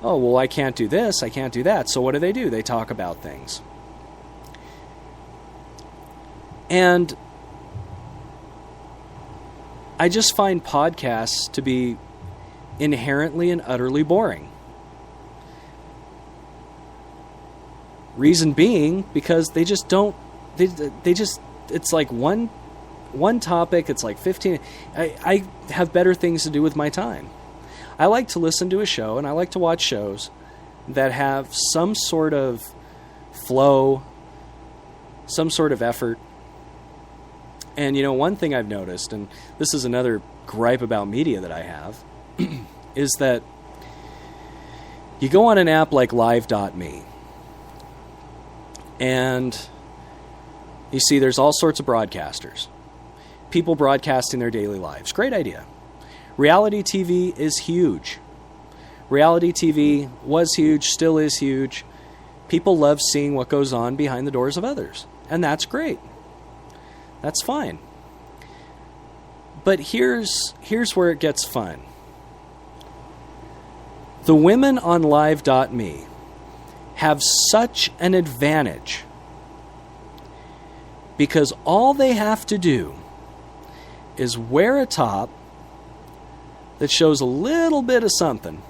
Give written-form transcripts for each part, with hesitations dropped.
oh, well, I can't do this, I can't do that. So what do? They talk about things. And I just find podcasts to be inherently and utterly boring. Reason being, because they just don't, they just, it's like one topic, it's like 15. I have better things to do with my time. I like to listen to a show, and I like to watch shows that have some sort of flow, some sort of effort. And, one thing I've noticed, and this is another gripe about media that I have, is that you go on an app like Live.me, and you see there's all sorts of broadcasters. People broadcasting their daily lives. Great idea. Reality TV is huge. Reality TV was huge, still is huge. People love seeing what goes on behind the doors of others. And that's great. That's fine. But here's where it gets fun. The women on Live.me have such an advantage because all they have to do is wear a top that shows a little bit of something,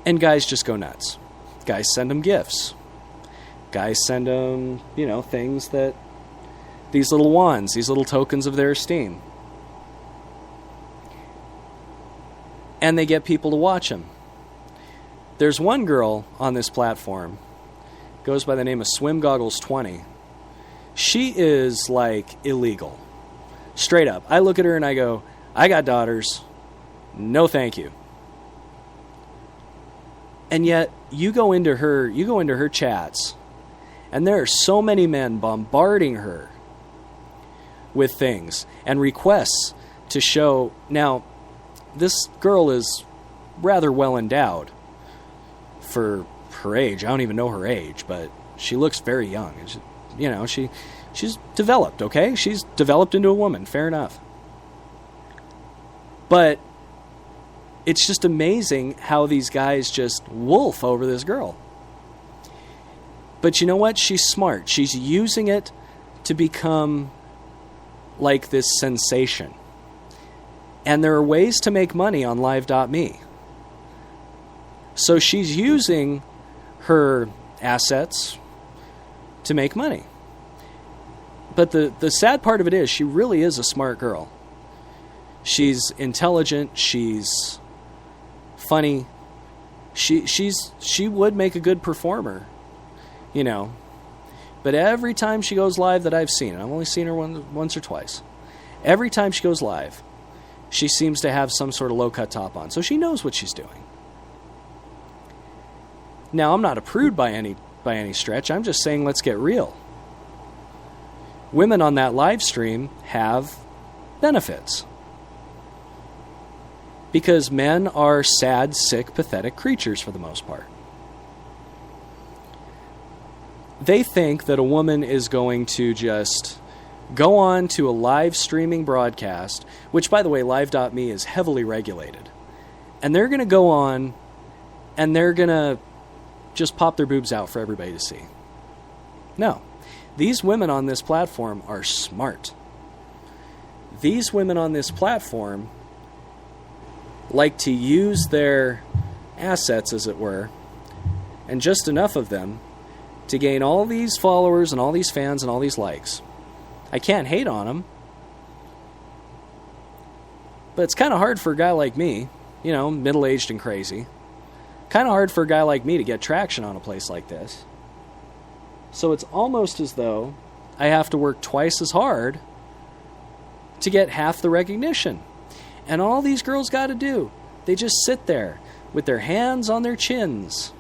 and guys just go nuts. Guys send them gifts. Guys send them, things that, these little wands, these little tokens of their esteem. And they get people to watch them. There's one girl on this platform, goes by the name of Swim Goggles 20. She is like illegal. Straight up. I look at her and I go, I got daughters. No, thank you. And yet you go into her chats, and there are so many men bombarding her with things and requests to show. Now, this girl is rather well endowed for her age. I don't even know her age, but she looks very young. She's developed, okay? She's developed into a woman, fair enough. But it's just amazing how these guys just wolf over this girl. But you know what? She's smart. She's using it to become like this sensation. And there are ways to make money on Live.me. So she's using her assets to make money. But the sad part of it is she really is a smart girl. She's intelligent. She's funny. She would make a good performer, But every time she goes live that I've seen, and I've only seen her once or twice, every time she goes live, she seems to have some sort of low-cut top on. So she knows what she's doing. Now, I'm not a prude by any stretch. I'm just saying let's get real. Women on that live stream have benefits. Because men are sad, sick, pathetic creatures for the most part. They think that a woman is going to just go on to a live streaming broadcast, which, by the way, Live.me is heavily regulated. And they're going to go on and they're going to just pop their boobs out for everybody to see. No. These women on this platform are smart. These women on this platform like to use their assets, as it were, and just enough of them to gain all these followers and all these fans and all these likes. I can't hate on them. But it's kind of hard for a guy like me, middle-aged and crazy. Kind of hard for a guy like me to get traction on a place like this. So it's almost as though I have to work twice as hard to get half the recognition. And all these girls got to do, they just sit there with their hands on their chins.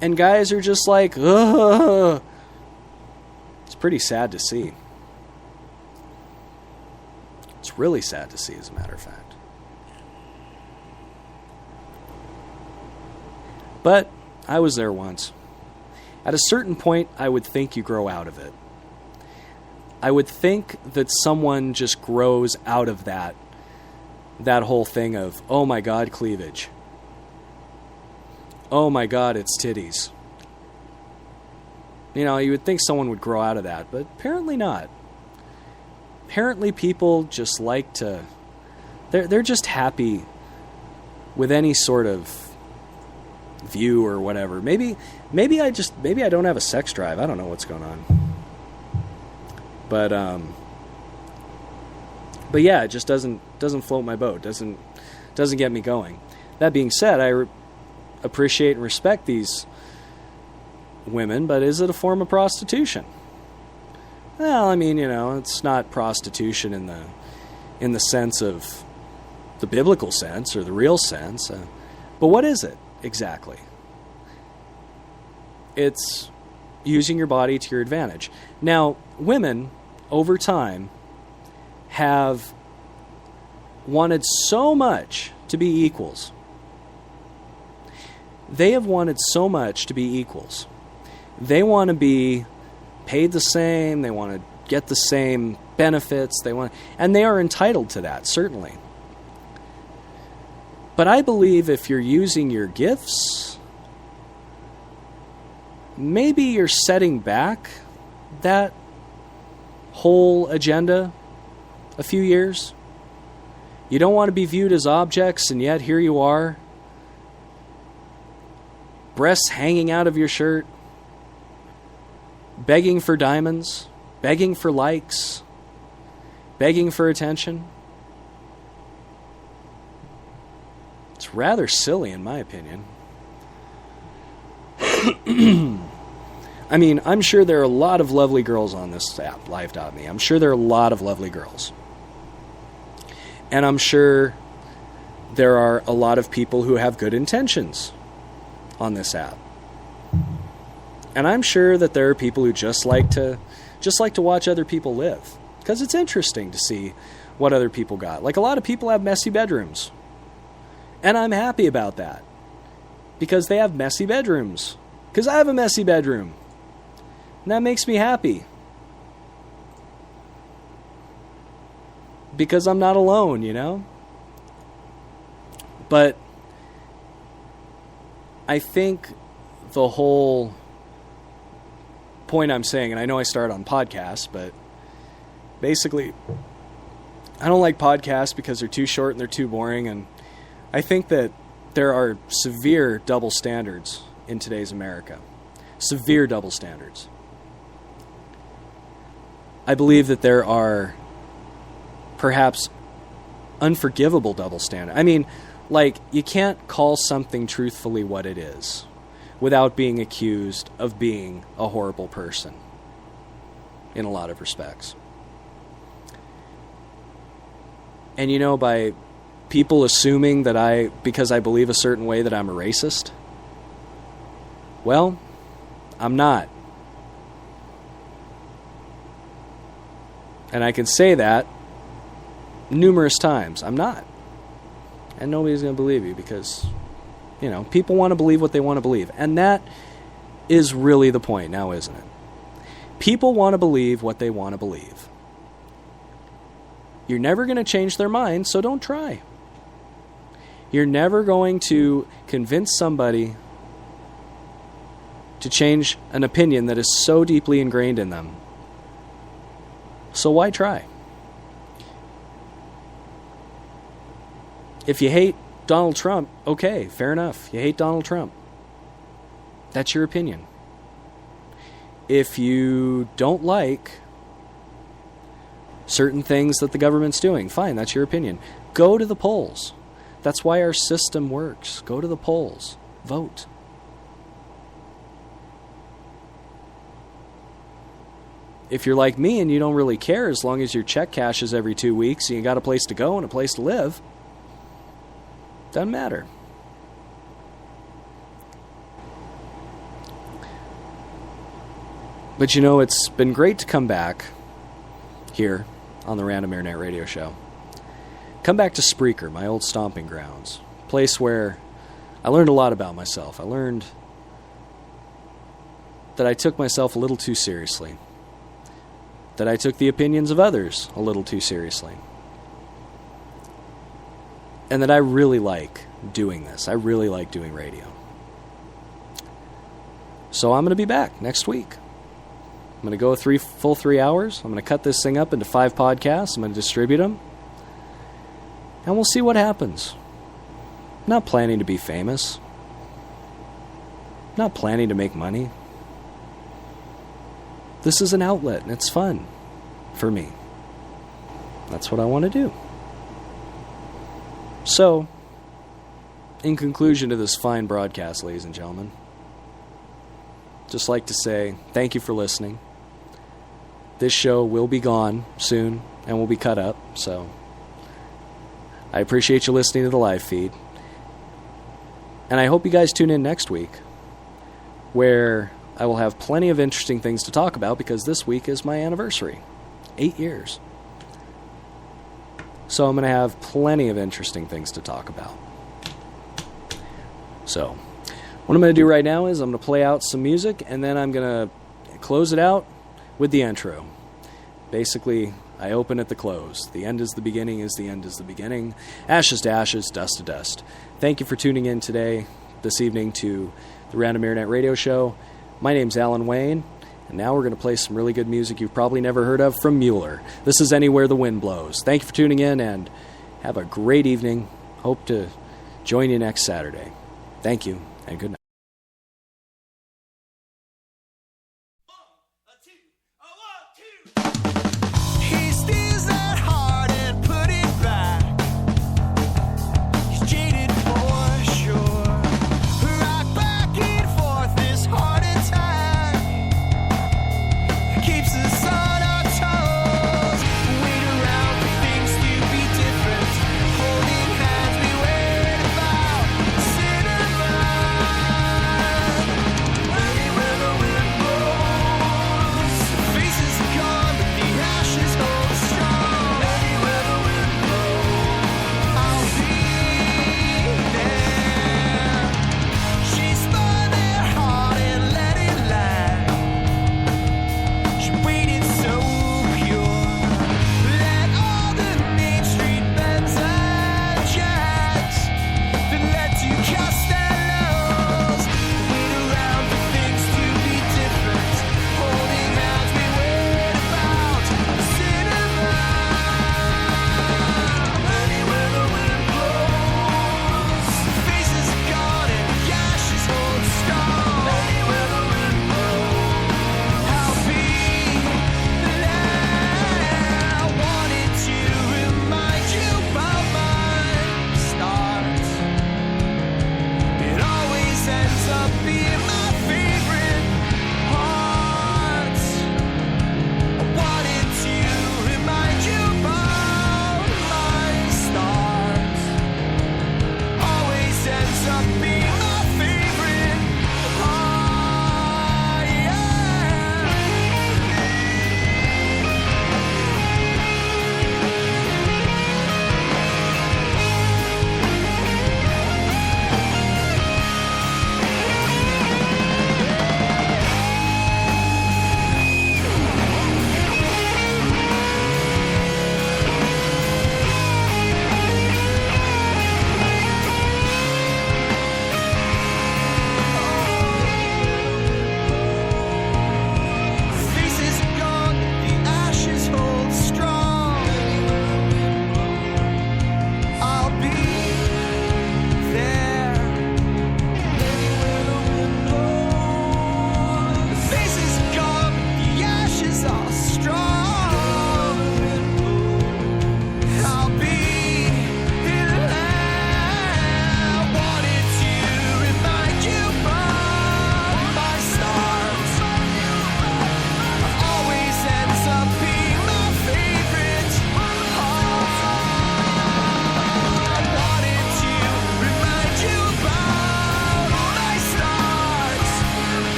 And guys are just like, ugh. It's pretty sad to see. It's really sad to see, as a matter of fact. But I was there once. At a certain point, I would think you grow out of it. I would think that someone just grows out of that that whole thing of, oh my God, cleavage. Oh my God, it's titties. You know, you would think someone would grow out of that, but apparently not. Apparently people just like to... They're just happy with any sort of view or whatever. Maybe I don't have a sex drive. I don't know what's going on. But yeah, it just doesn't float my boat. Doesn't get me going. That being said, I appreciate and respect these women, but is it a form of prostitution? Well, I mean, you know, it's not prostitution in the sense of the biblical sense or the real sense. But what is it exactly? It's using your body to your advantage. Now, women, over time, have wanted so much to be equals. They have wanted so much to be equals. They want to be paid the same. They want to get the same benefits. And they are entitled to that, certainly. But I believe if you're using your gifts, maybe you're setting back that whole agenda a few years. You don't want to be viewed as objects, and yet here you are, breasts hanging out of your shirt, begging for diamonds, begging for likes, begging for attention. It's rather silly, in my opinion. I mean, I'm sure there are a lot of lovely girls on this app, Live.me. I'm sure there are a lot of lovely girls. And I'm sure there are a lot of people who have good intentions on this app. And I'm sure that there are people who just like to watch other people live, because it's interesting to see what other people got. Like, a lot of people have messy bedrooms. And I'm happy about that, because they have messy bedrooms. Because I have a messy bedroom. And that makes me happy. Because I'm not alone, you know? But I think the whole point I'm saying, and I know I started on podcasts, but basically, I don't like podcasts because they're too short and they're too boring, and I think that there are severe double standards in today's America. Severe double standards. I believe that there are perhaps unforgivable double standards. I mean, like, you can't call something truthfully what it is without being accused of being a horrible person in a lot of respects. And you know, by people assuming that because I believe a certain way, that I'm a racist, well, I'm not. And I can say that numerous times. I'm not. And nobody's going to believe you because, you know, people want to believe what they want to believe. And that is really the point now, isn't it? People want to believe what they want to believe. You're never going to change their mind, so don't try. You're never going to convince somebody to change an opinion that is so deeply ingrained in them. So why try? If you hate Donald Trump, okay, fair enough. You hate Donald Trump. That's your opinion. If you don't like certain things that the government's doing, fine, that's your opinion. Go to the polls. That's why our system works. Go to the polls. Vote. If you're like me and you don't really care, as long as your check cashes every 2 weeks and you got a place to go and a place to live, doesn't matter. But you know, it's been great to come back here on the Random Internet Radio Show. Come back to Spreaker, my old stomping grounds. A place where I learned a lot about myself. I learned that I took myself a little too seriously. That I took the opinions of others a little too seriously. and that I really like doing this. I really like doing radio. So I'm going to be back next week. I'm going to go full 3 hours. I'm going to cut this thing up into 5 podcasts. I'm going to distribute them. And we'll see what happens. I'm not planning to be famous. I'm not planning to make money. This is an outlet, and it's fun for me. That's what I want to do. So, in conclusion to this fine broadcast, ladies and gentlemen, just like to say thank you for listening. This show will be gone soon and will be cut up, so I appreciate you listening to the live feed. And I hope you guys tune in next week, where I will have plenty of interesting things to talk about, because this week is my anniversary. 8 years. So I'm going to have plenty of interesting things to talk about. So, what I'm going to do right now is I'm going to play out some music, and then I'm going to close it out with the intro. Basically, I open at the close. The end is the beginning, is the end is the beginning. Ashes to ashes, dust to dust. Thank you for tuning in this evening, to the Random Internet Radio Show. My name's Alan Wayne, and now we're going to play some really good music you've probably never heard of from Mueller. This is Anywhere the Wind Blows. Thank you for tuning in, and have a great evening. Hope to join you next Saturday. Thank you, and good night.